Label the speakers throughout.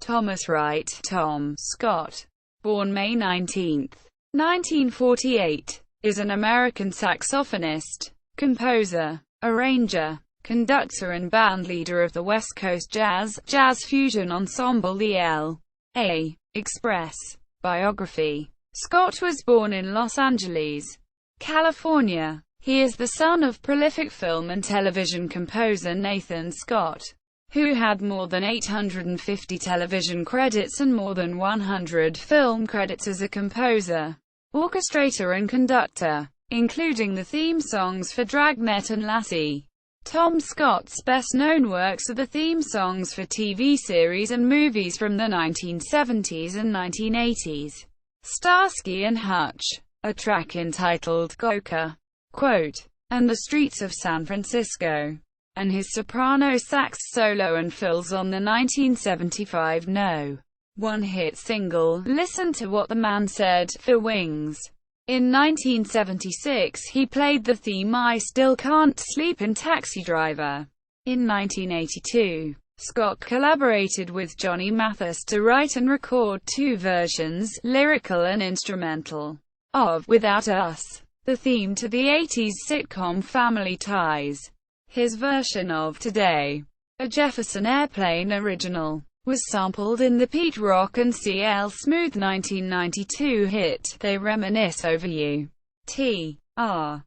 Speaker 1: Thomas Wright, Tom Scott, born May 19, 1948, is an American saxophonist, composer, arranger, conductor and bandleader of the West Coast jazz fusion ensemble the L.A. Express. Biography. Scott was born in Los Angeles, California. He is the son of prolific film and television composer Nathan Scott, who had more than 850 television credits and more than 100 film credits as a composer, orchestrator and conductor, including the theme songs for Dragnet and Lassie. Tom Scott's best-known works are the theme songs for TV series and movies from the 1970s and 1980s, Starsky and Hutch, a track entitled Goka, quote, and the Streets of San Francisco, and his soprano sax solo and fills on the 1975 No. 1 hit single, Listen to What the Man Said, for Wings. In 1976 he played the theme I Still Can't Sleep in Taxi Driver. In 1982, Scott collaborated with Johnny Mathis to write and record two versions, lyrical and instrumental, of Without Us, the theme to the 80s sitcom Family Ties. His version of Today, a Jefferson Airplane original, was sampled in the Pete Rock and CL Smooth 1992 hit, They Reminisce Over You. T.R.O.Y.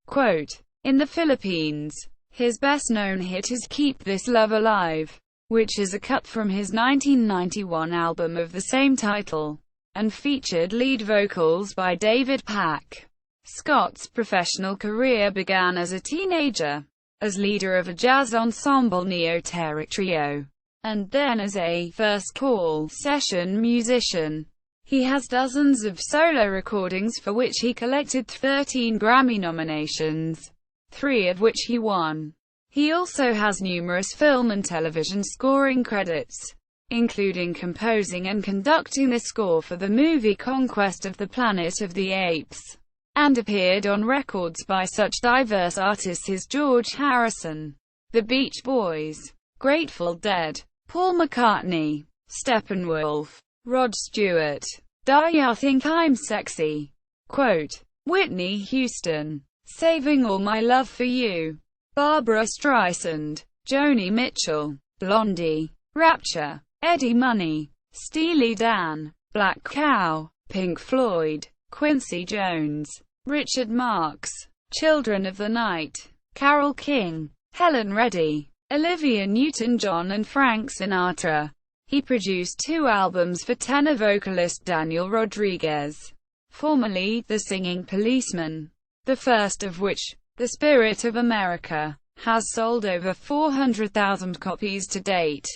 Speaker 1: Quote, in the Philippines, his best-known hit is Keep This Love Alive, which is a cut from his 1991 album of the same title, and featured lead vocals by David Pack. Scott's professional career began as a teenager, as leader of a jazz ensemble Neoteric Trio, and then as a first-call session musician. He has dozens of solo recordings for which he collected 13 Grammy nominations, 3 of which he won. He also has numerous film and television scoring credits, including composing and conducting the score for the movie Conquest of the Planet of the Apes, and appeared on records by such diverse artists as George Harrison, The Beach Boys, Grateful Dead, Paul McCartney, Steppenwolf, Rod Stewart, Ya Think I'm Sexy, quote, Whitney Houston, Saving All My Love for You, Barbara Streisand, Joni Mitchell, Blondie, Rapture, Eddie Money, Steely Dan, Black Cow, Pink Floyd, Quincy Jones, Richard Marx, Children of the Night, Carole King, Helen Reddy, Olivia Newton-John and Frank Sinatra. He produced 2 albums for tenor vocalist Daniel Rodriguez, formerly The Singing Policeman, the first of which, The Spirit of America, has sold over 400,000 copies to date.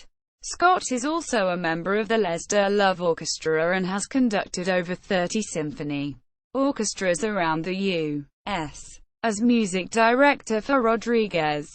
Speaker 1: Scott is also a member of the Les de Love Orchestra and has conducted over 30 symphony orchestras around the U.S. As music director for Rodriguez,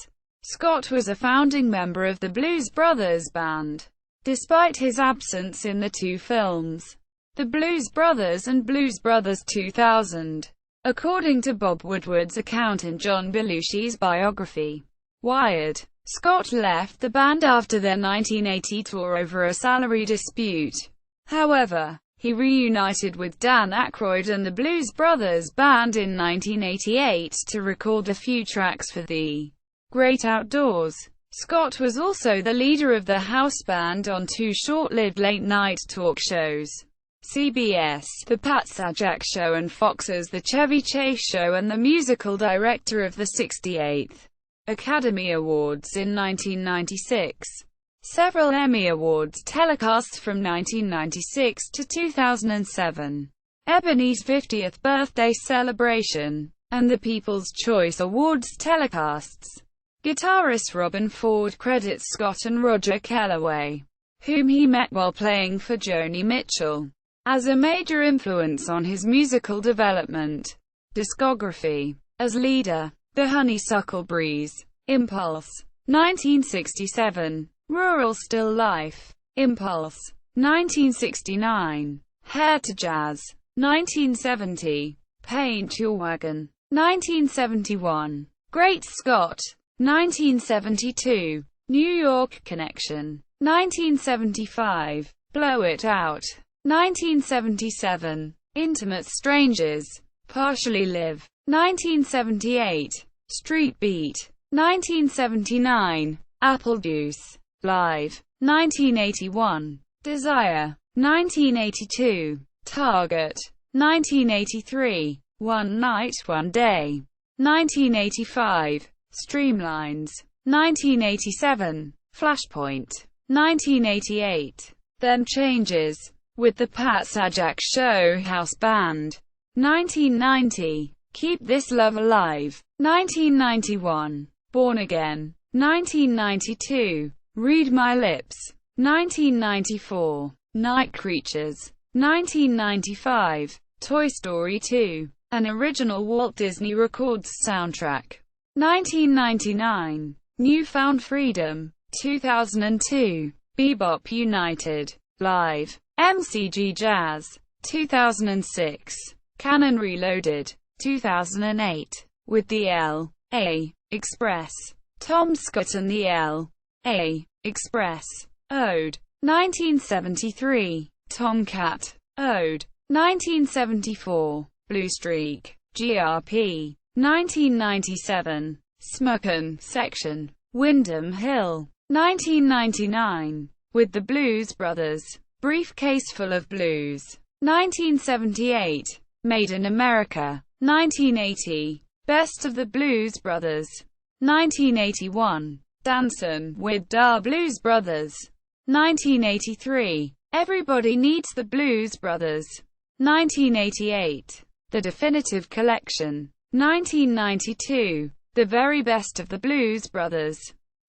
Speaker 1: Scott was a founding member of the Blues Brothers Band. Despite his absence in the 2 films, The Blues Brothers and Blues Brothers 2000, according to Bob Woodward's account in John Belushi's biography, Wired, Scott left the band after their 1980 tour over a salary dispute. However, he reunited with Dan Aykroyd and the Blues Brothers Band in 1988 to record a few tracks for The Great Outdoors. Scott was also the leader of the house band on 2 short-lived late-night talk shows, CBS, The Pat Sajak Show and Fox's The Chevy Chase Show, and the musical director of the 68th Academy Awards in 1996. Several Emmy Awards telecasts from 1996 to 2007, Ebony's 50th birthday celebration, and the People's Choice Awards telecasts. Guitarist Robin Ford credits Scott and Roger Kellaway, whom he met while playing for Joni Mitchell, as a major influence on his musical development. Discography. As leader, The Honeysuckle Breeze, Impulse, 1967, Rural Still Life, Impulse, 1969, Hair to Jazz, 1970, Paint Your Wagon, 1971, Great Scott, 1972, New York Connection, 1975. Blow It Out. 1977. Intimate Strangers. Partially Live. 1978. Street Beat. 1979. Apple Juice. Live. 1981. Desire. 1982. Target. 1983. One Night, One Day. 1985. Streamlines. 1987. Flashpoint. 1988. Then Changes. With the Pat Sajak Show House Band. 1990. Keep This Love Alive. 1991. Born Again. 1992. Read My Lips. 1994. Night Creatures. 1995. Toy Story 2. An original Walt Disney Records soundtrack. 1999. Newfound Freedom. 2002. Bebop United. Live. MCG Jazz. 2006. Canon Reloaded. 2008. With the L.A. Express. Tom Scott and the L.A. Express. Ode. 1973. Tomcat. Ode. 1974. Blue Streak. GRP. 1997. Smucken. Section. Windham Hill. 1999. With the Blues Brothers. Briefcase Full of Blues. 1978. Made in America. 1980. Best of the Blues Brothers. 1981. Dancin' with Da Blues Brothers. 1983. Everybody Needs the Blues Brothers. 1988. The Definitive Collection. 1992. The Very Best of the Blues Brothers.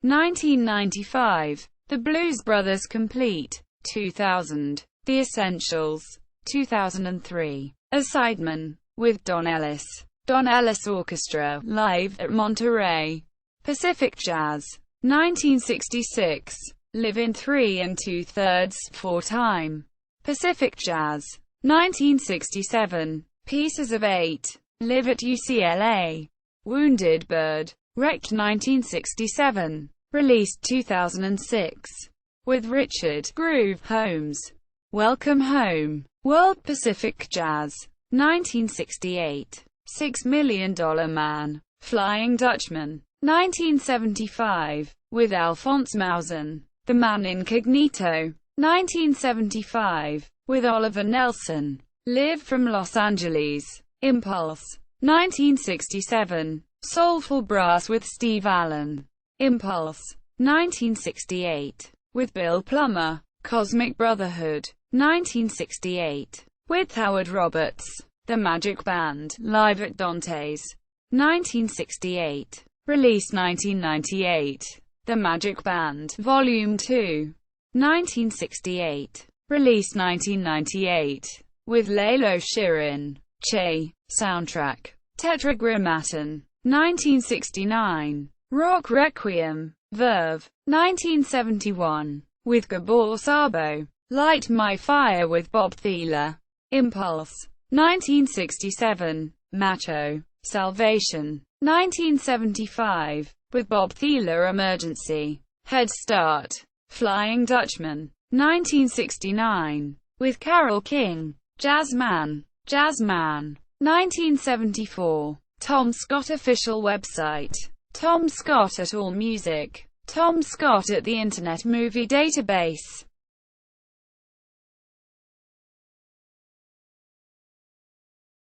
Speaker 1: 1995. The Blues Brothers Complete. 2000. The Essentials. 2003. A Sideman. With Don Ellis. Don Ellis Orchestra. Live at Monterey. Pacific Jazz. 1966. Live in 3 2/3 4 time. Pacific Jazz. 1967. Pieces of 8. Live at UCLA. Wounded Bird. Wrecked 1967. Released 2006. With Richard Groove Holmes. Welcome Home. World Pacific Jazz. 1968. $6 Million Man. Flying Dutchman. 1975. With Alphonse Mausen. The Man Incognito. 1975. With Oliver Nelson. Live from Los Angeles. Impulse. 1967. Soulful Brass with Steve Allen. Impulse. 1968. With Bill Plummer. Cosmic Brotherhood. 1968. With Howard Roberts. The Magic Band. Live at Dante's. 1968. Released 1998. The Magic Band. Volume 2. 1968. Released 1998. With Lalo Schifrin. Che. Soundtrack. Tetragrammaton. 1969. Rock Requiem. Verve. 1971. With Gabor Szabo. Light My Fire with Bob Thiele. Impulse. 1967. Macho. Salvation. 1975. With Bob Thiele. Emergency. Head Start. Flying Dutchman. 1969. With Carole King. Jazzman. Jazzman. 1974. Tom Scott Official Website. Tom Scott at AllMusic. Tom Scott at the Internet Movie Database.